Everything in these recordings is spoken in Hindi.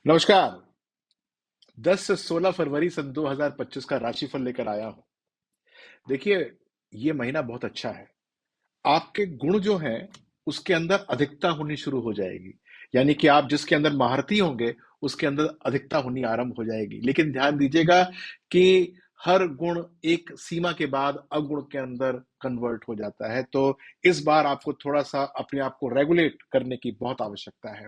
नमस्कार। 10 से 16 फरवरी सन 2025 का राशिफल लेकर आया हूँ। देखिए, ये महीना बहुत अच्छा है। आपके गुण जो हैं, उसके अंदर अधिकता होनी शुरू हो जाएगी। यानी कि आप जिसके अंदर महारथी होंगे, उसके अंदर अधिकता होनी आरंभ हो जाएगी। लेकिन ध्यान दीजिएगा कि हर गुण एक सीमा के बाद अवगुण के अंदर कन्वर्ट हो जाता है। तो इस बार आपको थोड़ा-सा अपने आप को रेगुलेट करने की बहुत आवश्यकता है।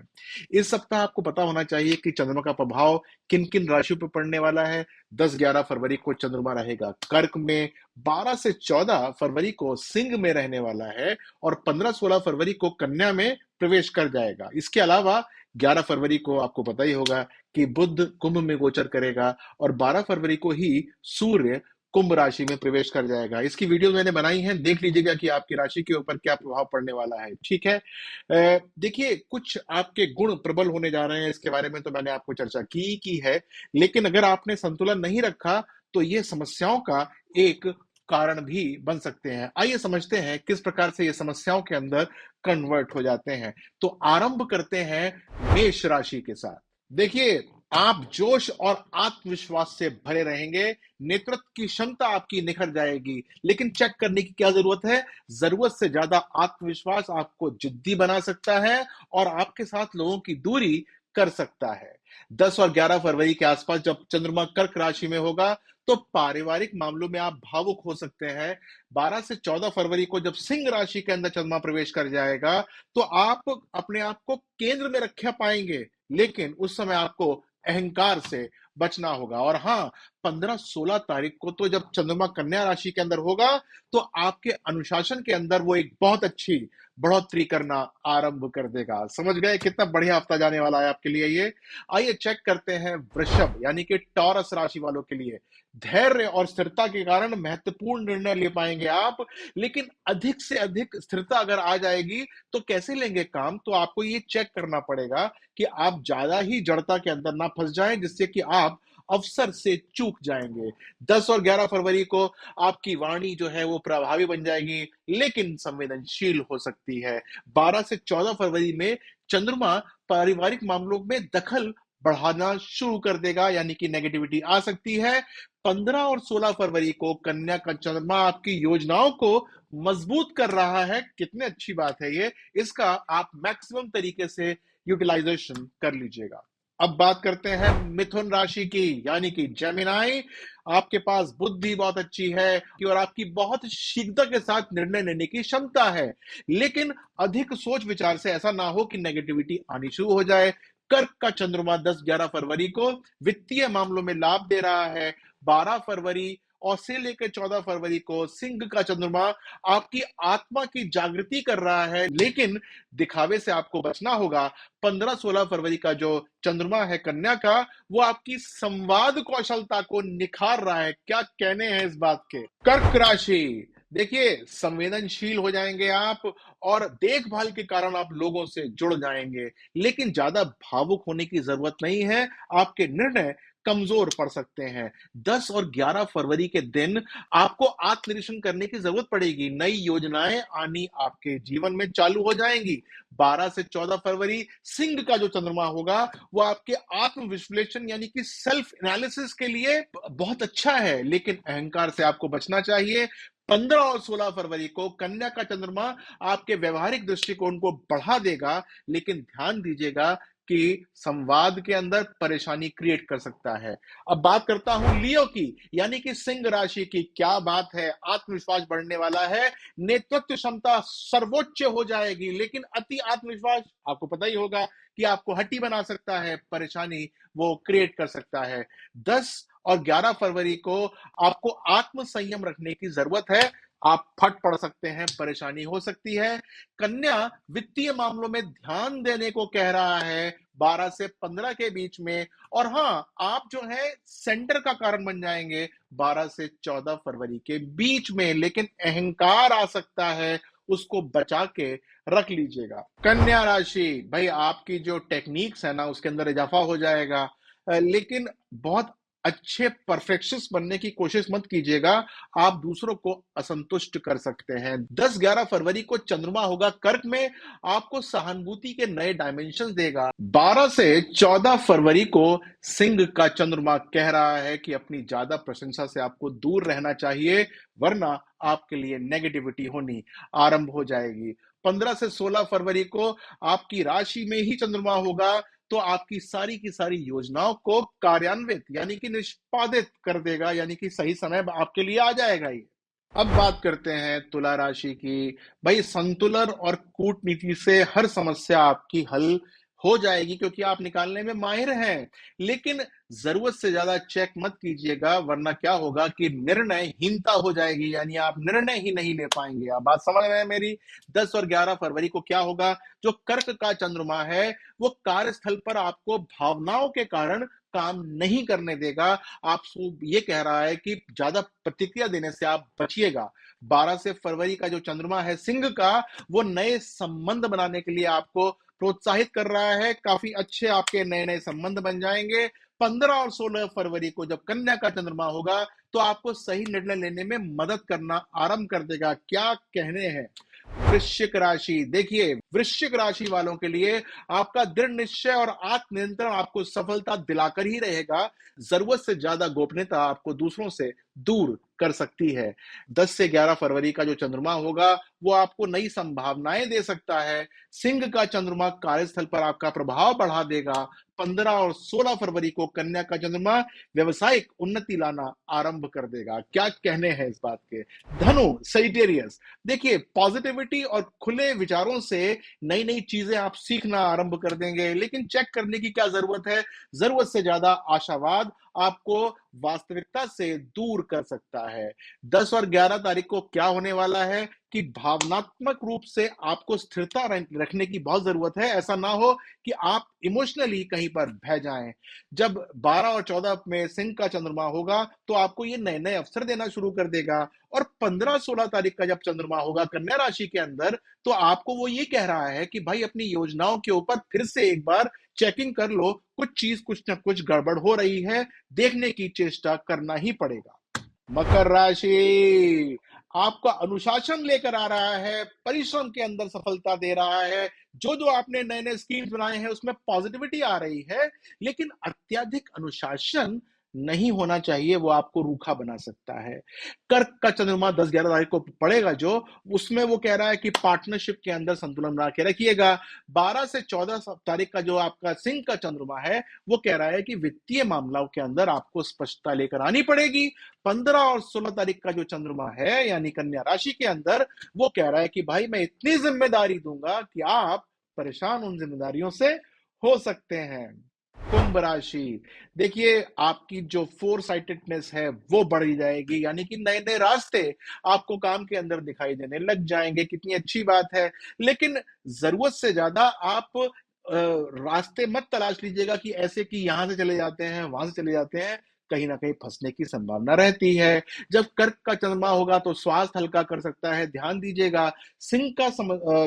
इस सप्ताह आपको पता होना चाहिए कि चंद्रमा का प्रभाव किन-किन राशियों पे पड़ने वाला है। 10-11 फरवरी को चंद्रमा रहेगा कर्क में, 12 से 14 फरवरी को सिंह में रहने वाला है और 15-16 फरवरी को कन्या में प्रवेश कर जाएगा। इसके अलावा 11 फरवरी को आपको पता ही होगा कि बुध कुंभ में गोचर करेगा और 12 फरवरी को ही सूर्य कुंभ राशि में प्रवेश कर जाएगा। इसकी वीडियो मैंने बनाई है, देख लीजिएगा कि आपकी राशि के ऊपर क्या प्रभाव पड़ने वाला है। ठीक है। देखिए, कुछ आपके गुण प्रबल होने जा रहे हैं, इसके बारे में तो मैंने आपको चर्चा की है। लेकिन अगर आपने संतुलन नहीं रखा तो ये समस्याओं का एक कारण भी बन सकते हैं। आइए समझते हैं किस प्रकार से ये समस्याओं के अंदर कन्वर्ट हो जाते हैं। तो आरंभ करते हैं मेष राशि के साथ। देखिए, आप जोश और आत्मविश्वास से भरे रहेंगे, नेतृत्व की क्षमता आपकी निखर जाएगी। लेकिन चेक करने की क्या जरूरत है? जरूरत से ज्यादा आत्मविश्वास आपको जिद्दी बना सकता है और आपके साथ लोगों की दूरी कर सकता है। 10 और 11 फरवरी के आसपास जब चंद्रमा कर्क राशि में होगा तो पारिवारिक मामलों में आप भावुक हो सकते हैं। 12 से 14 फरवरी को जब सिंह राशि के अंदर चंद्रमा प्रवेश कर जाएगा तो आप अपने आप को केंद्र में रख पाएंगे, लेकिन उस समय आपको अहंकार से बचना होगा। और हाँ, 15-16 तारीख को तो जब चंद्रमा कन्या राशि के अंदर होगा तो आपके अनुशासन के अंदर वो एक बहुत अच्छी बढ़ोतरी करना आरंभ कर देगा। समझ गए कितना बढ़िया हफ्ता जाने वाला है आपके लिए ये? आइए चेक करते हैं वृषभ यानी कि टॉरस राशि वालों के लिए। धैर्य और स्थिरता के कारण महत्वपूर्ण निर्णय ले पाएंगे आप, लेकिन अधिक से अधिक स्थिरता अगर आ जाएगी तो कैसे लेंगे काम? तो आपको ये चेक करना पड़ेगा कि आप ज्यादा ही जड़ता के अंदर ना फंस जाएं, जिससे कि आप अवसर से चूक जाएंगे। 10 और 11 फरवरी को आपकी वाणी जो है वो प्रभावी बन जाएगी, लेकिन संवेदनशील हो सकती है। 12 से 14 फरवरी में चंद्रमा पारिवारिक मामलों में दखल बढ़ाना शुरू कर देगा, यानी कि नेगेटिविटी आ सकती है। 15 और 16 फरवरी को कन्या का चंद्रमा आपकी योजनाओं को मजबूत कर रहा है। कितनी अच्छी बात है ये, इसका आप मैक्सिमम तरीके से यूटिलाइजेशन कर लीजिएगा। अब बात करते हैं मिथुन राशि की यानी कि जेमिनाई। आपके पास बुद्धि बहुत अच्छी है और आपकी बहुत शीघ्रता के साथ निर्णय लेने की क्षमता है, लेकिन अधिक सोच विचार से ऐसा ना हो कि नेगेटिविटी आनी शुरू हो जाए। कर्क का चंद्रमा 10-11 फरवरी को वित्तीय मामलों में लाभ दे रहा है। 12 फरवरी और से लेकर 14 फरवरी को सिंह का चंद्रमा आपकी आत्मा की जागृति कर रहा है, लेकिन दिखावे से आपको बचना होगा। 15-16 फरवरी का जो चंद्रमा है कन्या का, वो आपकी संवाद कौशलता को निखार रहा है। क्या कहने हैं इस बात के? कर्क राशि, देखिए, संवेदनशील हो जाएंगे आप और देखभाल के कारण आप लोगों से जुड़ जाएंगे, लेकिन ज्यादा भावुक होने की जरूरत नहीं है। आपके निर्णय कमजोर पड़ सकते हैं। 10 और 11 फरवरी के दिन आपको आत्मनिरीक्षण करने की जरूरत पड़ेगी। नई योजनाएं आनी आपके जीवन में चालू हो जाएंगी। 12 से 14 फरवरी सिंह का जो चंद्रमा होगा वो आपके आत्म विश्लेषण यानी कि सेल्फ एनालिसिस के लिए बहुत अच्छा है, लेकिन अहंकार से आपको बचना चाहिए। 15 और 16 फरवरी को कन्या का चंद्रमा आपके व्यवहारिक दृष्टिकोण को बढ़ा देगा, लेकिन ध्यान दीजिएगा कि संवाद के अंदर परेशानी क्रिएट कर सकता है। अब बात करता हूं लियो की यानी कि सिंह राशि की। क्या बात है, आत्मविश्वास बढ़ने वाला है, नेतृत्व क्षमता सर्वोच्च हो जाएगी, लेकिन अति आत्मविश्वास आपको पता ही होगा कि आपको हट्टी बना सकता है, परेशानी वो क्रिएट कर सकता है। 10 और 11 फरवरी को आपको आत्म संयम रखने की जरूरत है। आप फट पड़ सकते हैं, परेशानी हो सकती है। कन्या वित्तीय मामलों में ध्यान देने को कह रहा है 12 से 15 के बीच में, और हाँ, आप जो है सेंटर का कारण बन जाएंगे 12 से 14 फरवरी के बीच में, लेकिन अहंकार आ सकता है, उसको बचा के रख लीजिएगा। कन्या राशि, भाई आपकी जो टेक्निक्स है ना उसके अंदर इजाफा हो जाएगा, लेकिन बहुत अच्छे परफेक्शनिस्ट बनने की कोशिश मत कीजिएगा, आप दूसरों को असंतुष्ट कर सकते हैं। 10-11 फरवरी को चंद्रमा होगा कर्क में, आपको सहानुभूति के नए डायमेंशंस देगा। 12 से 14 फरवरी को सिंह का चंद्रमा कह रहा है कि अपनी ज्यादा प्रशंसा से आपको दूर रहना चाहिए, वरना आपके लिए नेगेटिविटी होनी आरंभ हो जाएगी। 15 से 16 फरवरी को आपकी राशि में ही चंद्रमा होगा, तो आपकी सारी की सारी योजनाओं को कार्यान्वित यानी कि निष्पादित कर देगा, यानी कि सही समय आपके लिए आ जाएगा ये। अब बात करते हैं तुला राशि की। भाई संतुलन और कूटनीति से हर समस्या आपकी हल हो जाएगी, क्योंकि आप निकालने में माहिर हैं। लेकिन जरूरत से ज्यादा चेक मत कीजिएगा, वरना क्या होगा कि निर्णयहीनता हो जाएगी, यानी आप निर्णय ही नहीं ले पाएंगे। आप बात समझ रहे हैं मेरी? 10 और 11 फरवरी को क्या होगा? जो कर्क का चंद्रमा है वो कार्यस्थल पर आपको भावनाओं के कारण काम नहीं करने देगा। आपको ये कह रहा है कि ज्यादा प्रतिक्रिया देने से आप बचिएगा। 12 से फरवरी का जो चंद्रमा है सिंह का, वो नए संबंध बनाने के लिए आपको प्रोत्साहित कर रहा है। काफी अच्छे आपके नए नए संबंध बन जाएंगे। 15 और 16 फरवरी को जब कन्या का चंद्रमा होगा, तो आपको सही निर्णय लेने में मदद करना आरंभ कर देगा। क्या कहने हैं? वृश्चिक राशि, देखिए वृश्चिक राशि वालों के लिए आपका दृढ़ निश्चय और आत्म नियंत्रण आपको सफलता दिलाकर ही रहेगा। जरूरत से ज्यादा गोपनीयता आपको दूसरों से दूर कर सकती है। 10 से 11 फरवरी का जो चंद्रमा होगा वो आपको नई संभावनाएं दे सकता है। सिंह का चंद्रमा कार्यस्थल पर आपका प्रभाव बढ़ा देगा। 15 और 16 फरवरी को कन्या का चंद्रमा व्यवसायिक उन्नति लाना आरंभ कर देगा। क्या कहने हैं इस बात के? धनु सजिटेरियस, देखिए पॉजिटिविटी और खुले विचारों से नई नई चीजें आप सीखना आरंभ कर देंगे, लेकिन चेक करने की क्या जरूरत है? जरूरत से ज्यादा आशावाद आपको वास्तविकता से दूर कर सकता है। 10 और 11 तारीख को क्या होने वाला है कि भावनात्मक रूप से आपको स्थिरता रखने की बहुत जरूरत है। ऐसा ना हो कि आप इमोशनली कहीं पर बह जाएं। जब 12 और 14 में सिंह का चंद्रमा होगा, तो आपको ये नए नए अवसर देना शुरू कर देगा। और 15-16 तारीख का जब चंद्रमा होगा कन्या राशि के अंदर, तो आपको वो ये कह रहा है कि भाई अपनी योजनाओं के ऊपर फिर से एक बार चेकिंग कर लो। कुछ चीज कुछ ना कुछ गड़बड़ हो रही है, देखने की चेष्टा करना ही पड़ेगा। मकर राशि आपका अनुशासन लेकर आ रहा है, परिश्रम के अंदर सफलता दे रहा है। जो जो आपने नए नए स्कीम्स बनाए हैं उसमें पॉजिटिविटी आ रही है, लेकिन अत्यधिक अनुशासन नहीं होना चाहिए, वो आपको रूखा बना सकता है। कर्क का चंद्रमा 10-11 तारीख को पड़ेगा जो, उसमें वो कह रहा है कि पार्टनरशिप के अंदर संतुलन बना के रखिएगा। 12 से 14 तारीख का जो आपका सिंह का चंद्रमा है वो कह रहा है कि वित्तीय मामलों के अंदर आपको स्पष्टता लेकर आनी पड़ेगी। 15 और 16 तारीख का जो चंद्रमा है यानी कन्या राशि के अंदर, वो कह रहा है कि भाई मैं इतनी जिम्मेदारी दूंगा कि आप परेशान उन जिम्मेदारियों से हो सकते हैं। कुंभ राशि, देखिए आपकी जो फोर साइटेडनेस है वो बढ़ जाएगी, यानी कि नए नए रास्ते आपको काम के अंदर दिखाई देने लग जाएंगे। कितनी अच्छी बात है। लेकिन जरूरत से ज्यादा आप रास्ते मत तलाश लीजिएगा कि ऐसे कि यहां से चले जाते हैं वहां से चले जाते हैं, कहीं ना कहीं फंसने की संभावना रहती है। जब कर्क का चंद्रमा होगा तो स्वास्थ्य हल्का कर सकता है, ध्यान दीजिएगा। सिंह का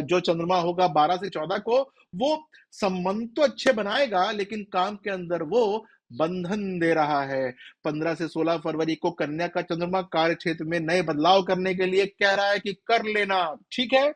जो चंद्रमा होगा 12 से 14 को, वो संबंध तो अच्छे बनाएगा, लेकिन काम के अंदर वो बंधन दे रहा है। 15 से 16 फरवरी को कन्या का चंद्रमा कार्य क्षेत्र में नए बदलाव करने के लिए कह रहा है कि कर लेना, ठीक है,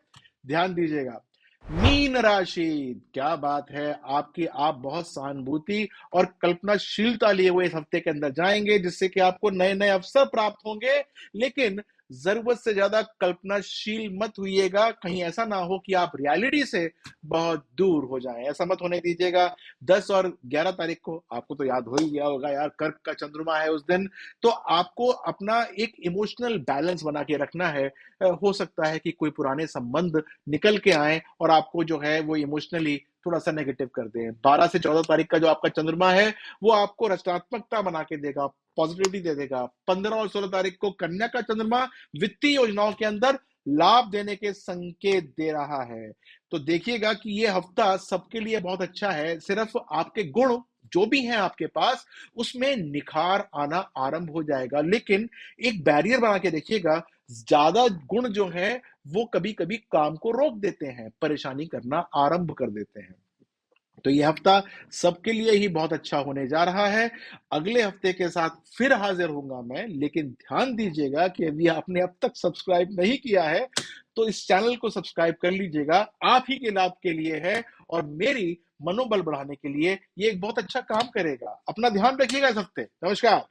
ध्यान दीजिएगा। मीन राशि, क्या बात है आपकी, आप बहुत सहानुभूति और कल्पनाशीलता लिए हुए इस हफ्ते के अंदर जाएंगे, जिससे कि आपको नए नए अवसर प्राप्त होंगे। लेकिन जरूरत से ज्यादा कल्पनाशील मत होइएगा, कहीं ऐसा ना हो कि आप रियलिटी से बहुत दूर हो जाएं, ऐसा मत होने दीजिएगा। 10 और 11 तारीख को आपको तो याद हो ही गया होगा यार, कर्क का चंद्रमा है उस दिन, तो आपको अपना एक इमोशनल बैलेंस बना के रखना है। हो सकता है कि कोई पुराने संबंध निकल के आए और आपको जो है वो इमोशनली थोड़ा सा नेगेटिव कर दें। 12 से 14 तारीख का जो आपका चंद्रमा है वो आपको रचनात्मकता बना के देगा, पॉजिटिविटी दे देगा। 15 और 16 तारीख को कन्या का चंद्रमा वित्तीय योजनाओं के अंदर लाभ देने के संकेत दे रहा है। तो देखिएगा कि ये हफ्ता सबके लिए बहुत अच्छा है। सिर्फ आपके गुण जो भी हैं आपके पास, उसमें निखार आना आरंभ हो जाएगा। लेकिन एक बैरियर बना के देखिएगा, ज्यादा गुण जो है वो कभी कभी काम को रोक देते हैं, परेशानी करना आरंभ कर देते हैं। तो ये हफ्ता सबके लिए ही बहुत अच्छा होने जा रहा है। अगले हफ्ते के साथ फिर हाजिर होऊंगा मैं, लेकिन ध्यान दीजिएगा कि यदि आपने अब तक सब्सक्राइब नहीं किया है तो इस चैनल को सब्सक्राइब कर लीजिएगा। आप ही के लाभ के लिए है और मेरी मनोबल बढ़ाने के लिए ये एक बहुत अच्छा काम करेगा। अपना ध्यान रखिएगा इस हफ्ते। नमस्कार।